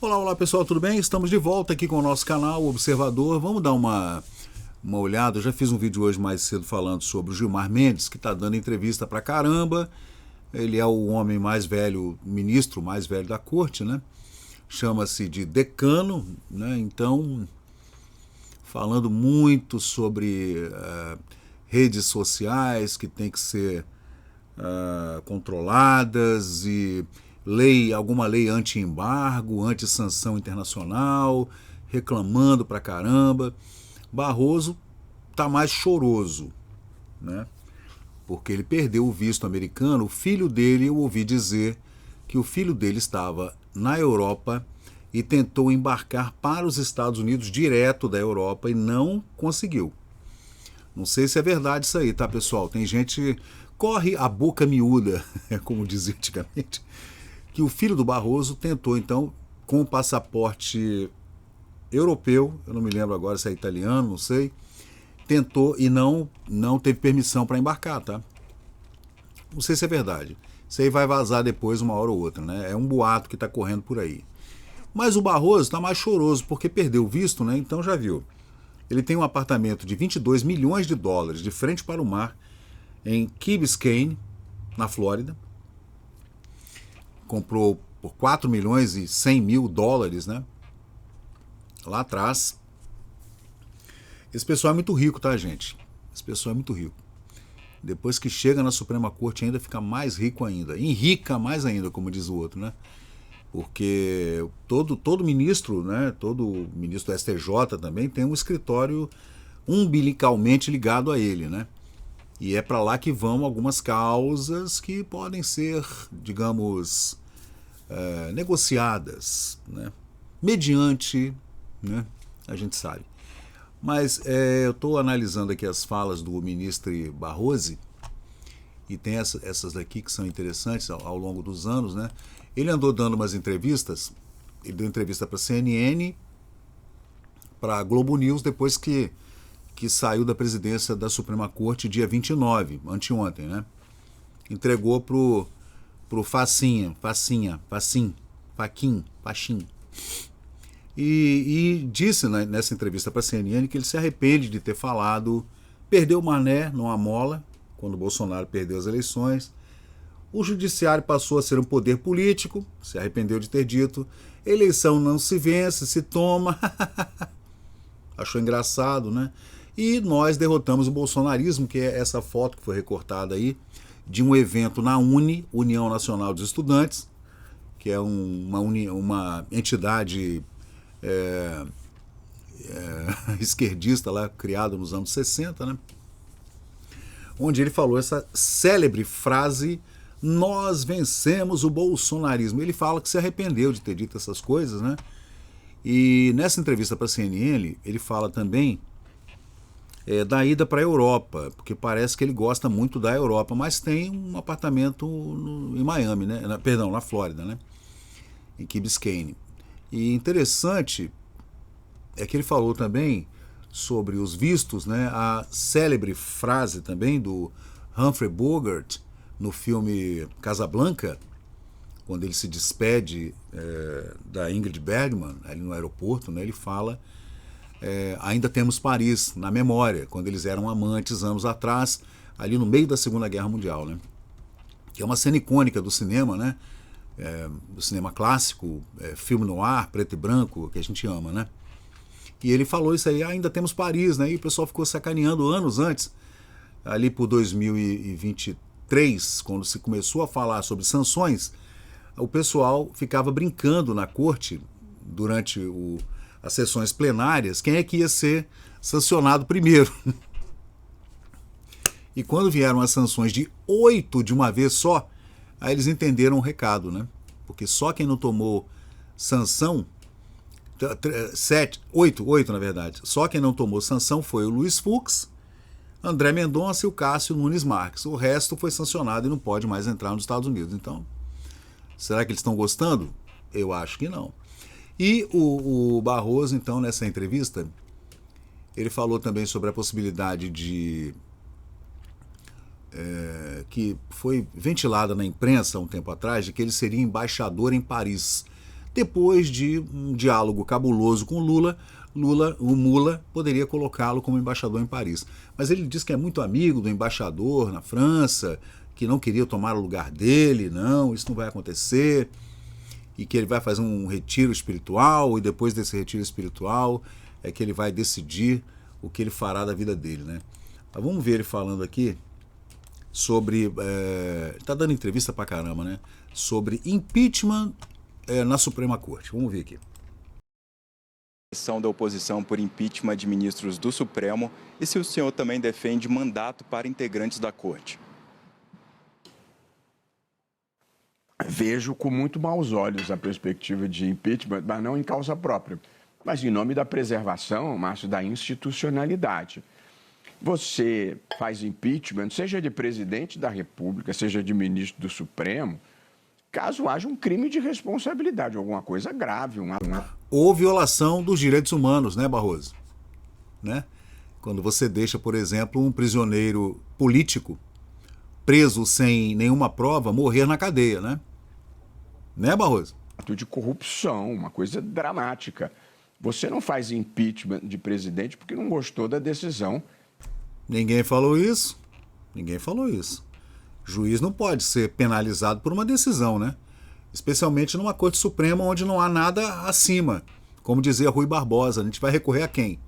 Olá, olá pessoal, tudo bem? Estamos de volta aqui com o nosso canal Observador. Vamos dar uma olhada. Eu já fiz um vídeo hoje mais cedo falando sobre o Gilmar Mendes, que está dando entrevista pra caramba. Ele é o homem mais velho, ministro mais velho da corte, né? Chama-se de decano, né? Então, falando muito sobre redes sociais que tem que ser controladas e alguma lei anti-embargo, anti-sanção internacional, reclamando pra caramba. Barroso tá mais choroso, né? Porque ele perdeu o visto americano. O filho dele, eu ouvi dizer que o filho dele estava na Europa e tentou embarcar para os Estados Unidos direto da Europa e não conseguiu. Não sei se é verdade isso aí, tá, pessoal? Tem gente... Corre a boca miúda, como dizia antigamente, que o filho do Barroso tentou, então, com o passaporte europeu, eu não me lembro agora se é italiano, não sei, tentou e não teve permissão para embarcar, tá? Não sei se é verdade. Isso aí vai vazar depois, uma hora ou outra, né? É um boato que está correndo por aí. Mas o Barroso está mais choroso, porque perdeu o visto, né? Então já viu. Ele tem um apartamento de 22 milhões de dólares de frente para o mar, em Key Biscayne, na Flórida. Comprou por 4 milhões e 100 mil dólares, né? Lá atrás. Esse pessoal é muito rico, tá, gente? Esse pessoal é muito rico. Depois que chega na Suprema Corte ainda fica mais rico ainda. Enrica mais ainda, como diz o outro, né? Porque todo ministro, né? Todo ministro do STJ também tem um escritório umbilicalmente ligado a ele, né? E é para lá que vão algumas causas que podem ser, digamos, negociadas, né? Mediante, né? A gente sabe. Mas eu estou analisando aqui as falas do ministro Barroso, e tem essas daqui que são interessantes ao longo dos anos, né? Ele andou dando umas entrevistas, ele deu entrevista para a CNN, para a Globo News, depois que saiu da presidência da Suprema Corte dia 29, anteontem, né? Entregou pro Faquin. E disse, né, nessa entrevista para a CNN que ele se arrepende de ter falado, perdeu o mané numa mola, quando o Bolsonaro perdeu as eleições. O judiciário passou a ser um poder político, se arrependeu de ter dito, eleição não se vence, se toma. Achou engraçado, né? E nós derrotamos o bolsonarismo, que é essa foto que foi recortada aí, de um evento na União Nacional dos Estudantes, que é uma entidade esquerdista lá, criada nos anos 60, né? Onde ele falou essa célebre frase: nós vencemos o bolsonarismo. Ele fala que se arrependeu de ter dito essas coisas, né? E nessa entrevista para a CNN, ele fala também da ida para a Europa, porque parece que ele gosta muito da Europa, mas tem um apartamento em Miami, né? Perdão, na Flórida, né? Em Key Biscayne. E interessante é que ele falou também sobre os vistos, né? A célebre frase também do Humphrey Bogart no filme Casablanca, quando ele se despede da Ingrid Bergman ali no aeroporto, né? Ele fala: ainda temos Paris na memória, quando eles eram amantes anos atrás, ali no meio da Segunda Guerra Mundial, né? Que é uma cena icônica do cinema, né? Do cinema clássico, filme noir, preto e branco, que a gente ama, né? E ele falou isso aí: ainda temos Paris, né? E o pessoal ficou sacaneando anos antes, ali por 2023, quando se começou a falar sobre sanções, o pessoal ficava brincando na corte, durante as sessões plenárias, quem é que ia ser sancionado primeiro. E quando vieram as sanções de 8 de uma vez só, aí eles entenderam o recado, né? Porque só quem não tomou sanção, 8 na verdade, só quem não tomou sanção foi o Luiz Fux, André Mendonça e o Cássio Nunes Marques. O resto foi sancionado e não pode mais entrar nos Estados Unidos. Então, será que eles estão gostando? Eu acho que não. E o Barroso, então, nessa entrevista, ele falou também sobre a possibilidade de que foi ventilada na imprensa há um tempo atrás, de que ele seria embaixador em Paris. Depois de um diálogo cabuloso com Lula, o Mula poderia colocá-lo como embaixador em Paris. Mas ele diz que é muito amigo do embaixador na França, que não queria tomar o lugar dele, não, isso não vai acontecer, e que ele vai fazer um retiro espiritual, e depois desse retiro espiritual é que ele vai decidir o que ele fará da vida dele, né? Mas vamos ver ele falando aqui sobre... tá dando entrevista pra caramba, né? Sobre impeachment na Suprema Corte. Vamos ver aqui. Ação da oposição por impeachment de ministros do Supremo e se o senhor também defende mandato para integrantes da Corte. Vejo com muito maus olhos a perspectiva de impeachment, mas não em causa própria, mas em nome da preservação, Márcio, da institucionalidade. Você faz impeachment, seja de presidente da República, seja de ministro do Supremo, caso haja um crime de responsabilidade, alguma coisa grave. Ou violação dos direitos humanos, né, Barroso? Né? Quando você deixa, por exemplo, um prisioneiro político preso sem nenhuma prova morrer na cadeia, né? Né, Barroso? Ato de corrupção, uma coisa dramática. Você não faz impeachment de presidente porque não gostou da decisão. Ninguém falou isso. Ninguém falou isso. Juiz não pode ser penalizado por uma decisão, né? Especialmente numa Corte Suprema onde não há nada acima. Como dizia Rui Barbosa, a gente vai recorrer a quem?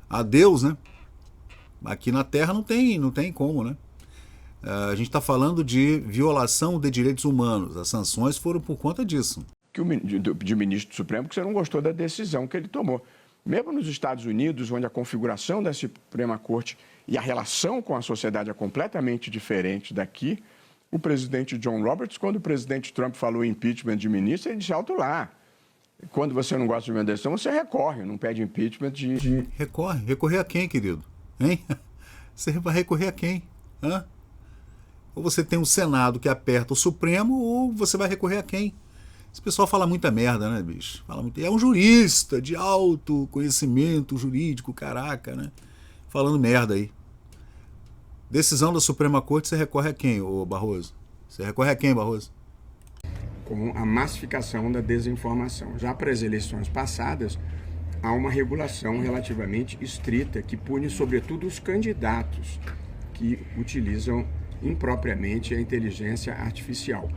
A Deus, né? Aqui na Terra não tem como, né? A gente está falando de violação de direitos humanos. As sanções foram por conta disso. De ministro do Supremo, que você não gostou da decisão que ele tomou. Mesmo nos Estados Unidos, onde a configuração da Suprema Corte e a relação com a sociedade é completamente diferente daqui, o presidente John Roberts, quando o presidente Trump falou impeachment de ministro, ele disse alto lá. Quando você não gosta de uma decisão, você recorre, não pede impeachment de... Recorre? Recorrer a quem, querido? Hein? Você vai recorrer a quem? Hã? Ou você tem um Senado que aperta o Supremo, ou você vai recorrer a quem? Esse pessoal fala muita merda, né, bicho? Fala muito... É um jurista de alto conhecimento jurídico, caraca, né? Falando merda aí. Decisão da Suprema Corte, você recorre a quem, ô Barroso? Você recorre a quem, Barroso? Com a massificação da desinformação. Já para as eleições passadas, há uma regulação relativamente estrita que pune, sobretudo, os candidatos que utilizam impropriamente a inteligência artificial.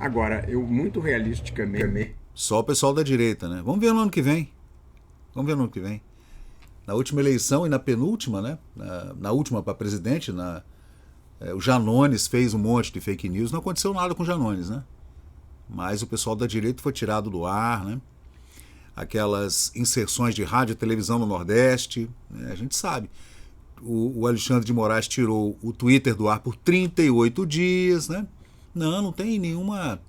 Agora, eu muito realisticamente... Só o pessoal da direita, né? Vamos ver no ano que vem. Vamos ver no ano que vem. Na última eleição e na penúltima, né? Na última para presidente, o Janones fez um monte de fake news, não aconteceu nada com o Janones, né? Mas o pessoal da direita foi tirado do ar, né? Aquelas inserções de rádio e televisão no Nordeste, né? A gente sabe. O Alexandre de Moraes tirou o Twitter do ar por 38 dias, né? Não tem nenhuma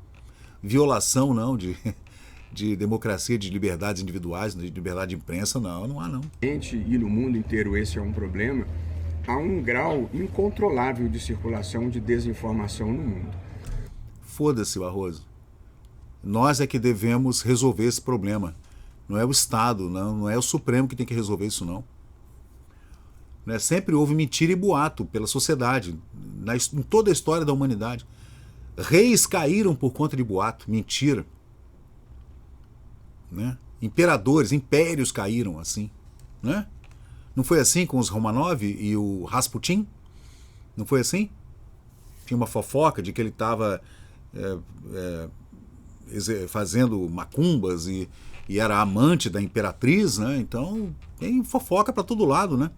violação, não, de democracia, de liberdades individuais, de liberdade de imprensa, não há, não. E no mundo inteiro esse é um problema. Há um grau incontrolável de circulação de desinformação no mundo. Foda-se, Barroso. Nós é que devemos resolver esse problema. Não é o Estado, não é o Supremo que tem que resolver isso, não. Né? Sempre houve mentira e boato pela sociedade, em toda a história da humanidade. Reis caíram por conta de boato, mentira. Né? Imperadores, impérios caíram assim. Né? Não foi assim com os Romanov e o Rasputin? Não foi assim? Tinha uma fofoca de que ele estava fazendo macumbas e era amante da imperatriz, né? Então tem fofoca para todo lado, né?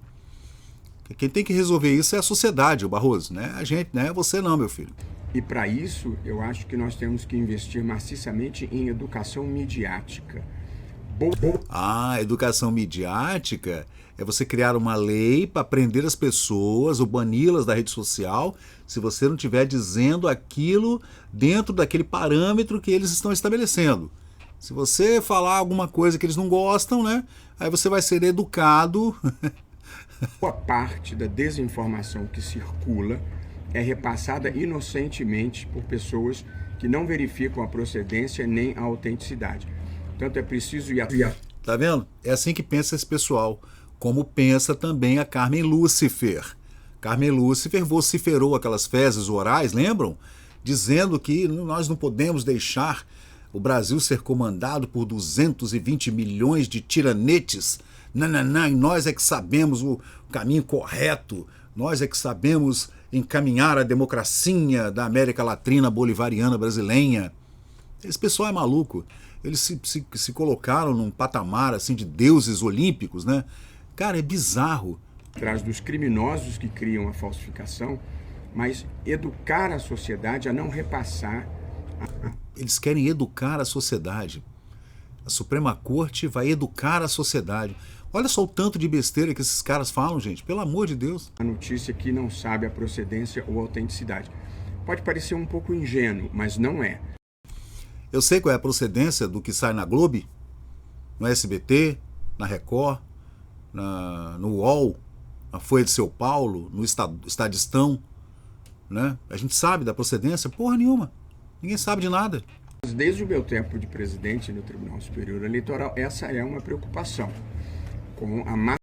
Quem tem que resolver isso é a sociedade, o Barroso, né? A gente, né? Você não, meu filho. E para isso, eu acho que nós temos que investir maciçamente em educação midiática. Educação midiática é você criar uma lei para prender as pessoas ou bani-las da rede social se você não estiver dizendo aquilo dentro daquele parâmetro que eles estão estabelecendo. Se você falar alguma coisa que eles não gostam, né? Aí você vai ser educado. Boa parte da desinformação que circula é repassada inocentemente por pessoas que não verificam a procedência nem a autenticidade. Portanto, é preciso ir... Tá vendo? É assim que pensa esse pessoal. Como pensa também a Carmen Lúcifer. Carmen Lúcifer vociferou aquelas fezes orais, lembram? Dizendo que nós não podemos deixar o Brasil ser comandado por 220 milhões de tiranetes. Nananã, e nós é que sabemos o caminho correto, nós é que sabemos encaminhar a democracia da América Latina bolivariana brasileira. Esse pessoal é maluco. Eles se colocaram num patamar assim de deuses olímpicos, né? Cara, é bizarro. Atrás dos criminosos que criam a falsificação, mas educar a sociedade a não repassar. Eles querem educar a sociedade. A Suprema Corte vai educar a sociedade. Olha só o tanto de besteira que esses caras falam, gente. Pelo amor de Deus. A notícia que não sabe a procedência ou a autenticidade. Pode parecer um pouco ingênuo, mas não é. Eu sei qual é a procedência do que sai na Globo, no SBT, na Record, no UOL, na Folha de São Paulo, no Estadistão, né? A gente sabe da procedência? Porra nenhuma. Ninguém sabe de nada. Desde o meu tempo de presidente no Tribunal Superior Eleitoral, essa é uma preocupação. Com a...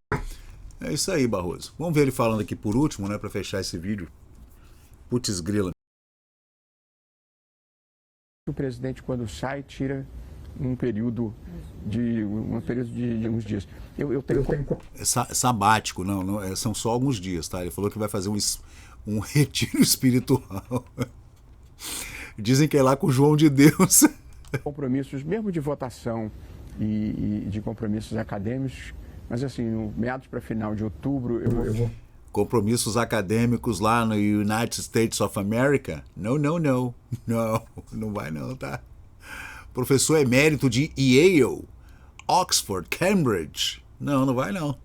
É isso aí, Barroso. Vamos ver ele falando aqui por último, né, para fechar esse vídeo. Putz grila. O presidente, quando sai, tira um período de uns dias. Eu tenho... É sabático, não, são só alguns dias, tá? Ele falou que vai fazer um retiro espiritual. Dizem que é lá com o João de Deus. Compromissos, mesmo de votação e de compromissos acadêmicos, mas assim, no meados para final de outubro, eu vou... Compromissos acadêmicos lá no United States of America? Não. Não vai não, tá? Professor emérito de Yale, Oxford, Cambridge. Não vai não.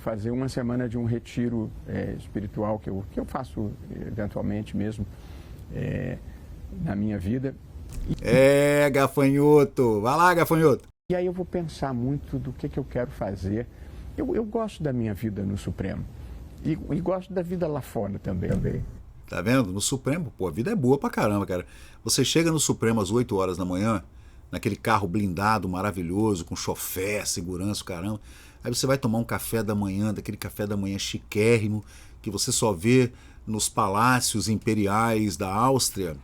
Fazer uma semana de um retiro espiritual que eu faço eventualmente mesmo na minha vida. Gafanhoto. Vai lá, gafanhoto. E aí eu vou pensar muito do que eu quero fazer. Eu gosto da minha vida no Supremo. E gosto da vida lá fora também. Tá vendo? No Supremo, pô, a vida é boa pra caramba, cara. Você chega no Supremo às 8 horas da manhã, naquele carro blindado maravilhoso, com chofé, segurança, caramba. Aí você vai tomar um café da manhã, daquele café da manhã chiquérrimo, que você só vê nos palácios imperiais da Áustria.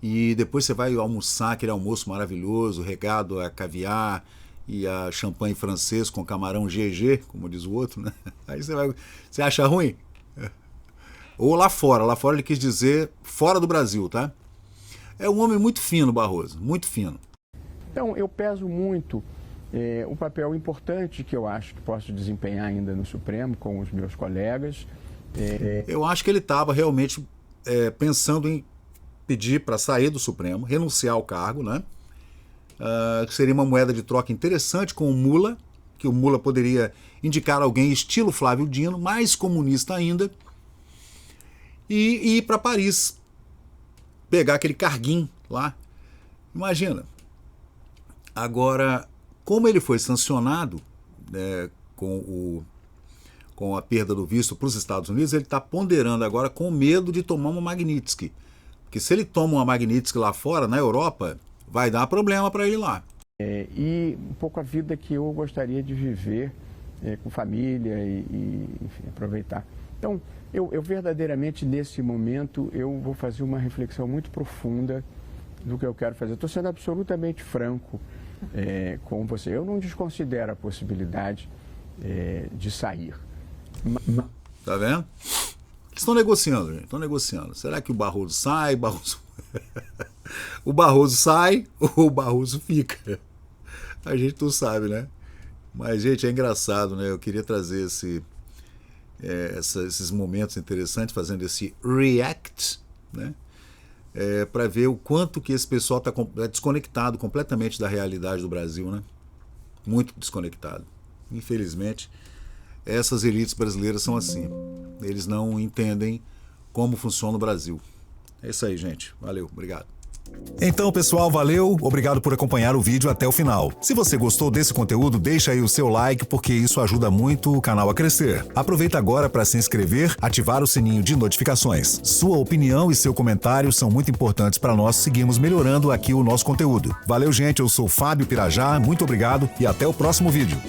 E depois você vai almoçar aquele almoço maravilhoso, regado a caviar e a champanhe francês com camarão GG, como diz o outro, né? Aí você acha ruim? Ou lá fora ele quis dizer fora do Brasil, tá? É um homem muito fino, Barroso, muito fino. Então, eu peso muito o papel importante que eu acho que posso desempenhar ainda no Supremo com os meus colegas. Eu acho que ele estava realmente pensando em pedir para sair do Supremo, renunciar ao cargo, né? Que seria uma moeda de troca interessante com o Mula, que o Mula poderia indicar alguém estilo Flávio Dino, mais comunista ainda, e ir para Paris, pegar aquele carguinho lá. Imagina. Agora, como ele foi sancionado com a perda do visto para os Estados Unidos, ele está ponderando agora com medo de tomar uma Magnitsky. Porque se ele toma uma Magnitsky lá fora, na Europa, vai dar problema para ele lá. E um pouco a vida que eu gostaria de viver com família e enfim, aproveitar. Então, eu verdadeiramente, nesse momento, eu vou fazer uma reflexão muito profunda do que eu quero fazer. Estou sendo absolutamente franco com você. Eu não desconsidero a possibilidade de sair. Tá vendo? Eles estão negociando, gente. Estão negociando. Será que o Barroso sai? O Barroso sai ou o Barroso fica? A gente não sabe, né? Mas, gente, é engraçado, né? Eu queria trazer esses momentos interessantes, fazendo esse react, né? Para ver o quanto que esse pessoal está desconectado completamente da realidade do Brasil, né? Muito desconectado. Infelizmente, essas elites brasileiras são assim. Eles não entendem como funciona o Brasil. É isso aí, gente. Valeu, obrigado. Então, pessoal, valeu, obrigado por acompanhar o vídeo até o final. Se você gostou desse conteúdo, deixa aí o seu like, porque isso ajuda muito o canal a crescer. Aproveita agora para se inscrever, ativar o sininho de notificações. Sua opinião e seu comentário são muito importantes para nós seguirmos melhorando aqui o nosso conteúdo. Valeu, gente, eu sou Fábio Pirajá, muito obrigado e até o próximo vídeo.